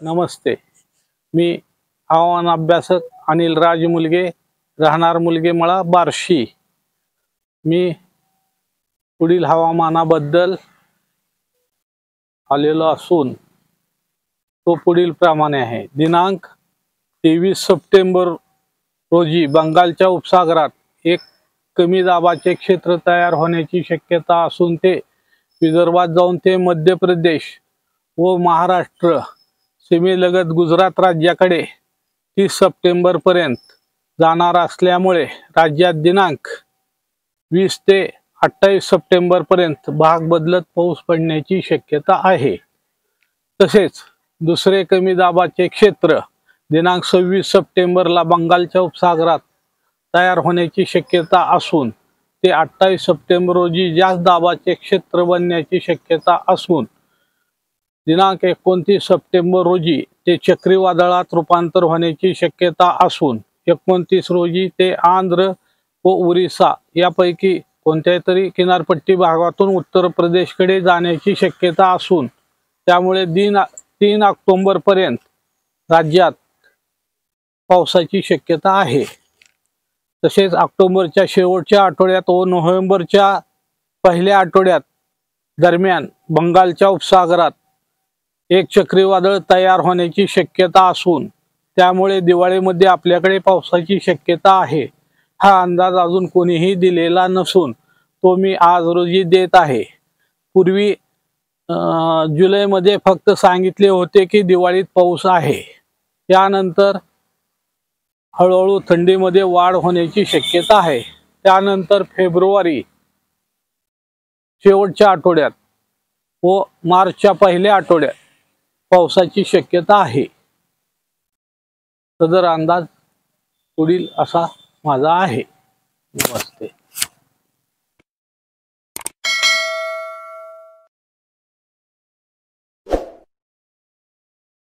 नमस्ते। मी हवामान अभ्यासक अनिल राज मुलगे, राहणार मुलगेमळा, बार्शी। मी पुढील हवामानाबद्दल आलेलो असून तो पुढील प्रमाणे आहे। दिनांक 23 सप्टेंबर रोजी बंगालच्या उपसागरात एक कमी दाबाचे क्षेत्र तयार होण्याची शक्यता असून ते विदर्भात जाऊन ते मध्य प्रदेश व महाराष्ट्र सीमेलगत गुजरात राज्याकडे 30 सप्टेंबर पर्यंत जाणार असल्यामुळे राज्यात दिनांक 20 ते 28 सप्टेंबर पर्यंत भाग बदलत पाऊस पडण्याची शक्यता आहे। तसेच दुसरे कमी दाबाचे क्षेत्र दिनांक 26 सप्टेंबरला बंगालच्या उपसागरात तयार होण्याची शक्यता असून ते 28 सप्टेंबर रोजी जास्त दाबाचे क्षेत्र बनण्याची शक्यता असून दिनांक 29 सप्टेंबर रोजी ते चक्रीवादळात रूपांतर होण्याची शक्यता असून 29 रोजी ते आंध्र व ओरिसा यापैकी कोणत्याही तरी किनारपट्टी भागातून उत्तर प्रदेशकडे जाण्याची शक्यता असून त्यामुळे 3 ऑक्टोबर पर्यंत राज्यात पावसाची शक्यता आहे। तसेच ऑक्टोबरच्या शेवटच्या आठवड्यात व नोव्हेंबरच्या पहिल्या आठवड्यात दरम्यान बंगालच्या उपसागरात एक चक्रीवादळ तयार होण्याची शक्यता असून त्यामुळे दिवाळीमध्ये आपल्याकडे पावसाची शक्यता आहे। हा अंदाज अजून कोणीही दिलेला नसून तो मी आज रोजी देत आहे। पूर्वी जुलैमध्ये फक्त सांगितले होते की दिवाळीत पाऊस आहे। त्यानंतर हळूहळू थंडीमध्ये वाढ होण्याची शक्यता आहे। त्यानंतर फेब्रुवारी शेवटच्या आठवड्यात व मार्चच्या पहिल्या आठवड्यात पावसाची शक्यता आहे। सदर अंदाज पुढील असा माझा आहे। नमस्ते।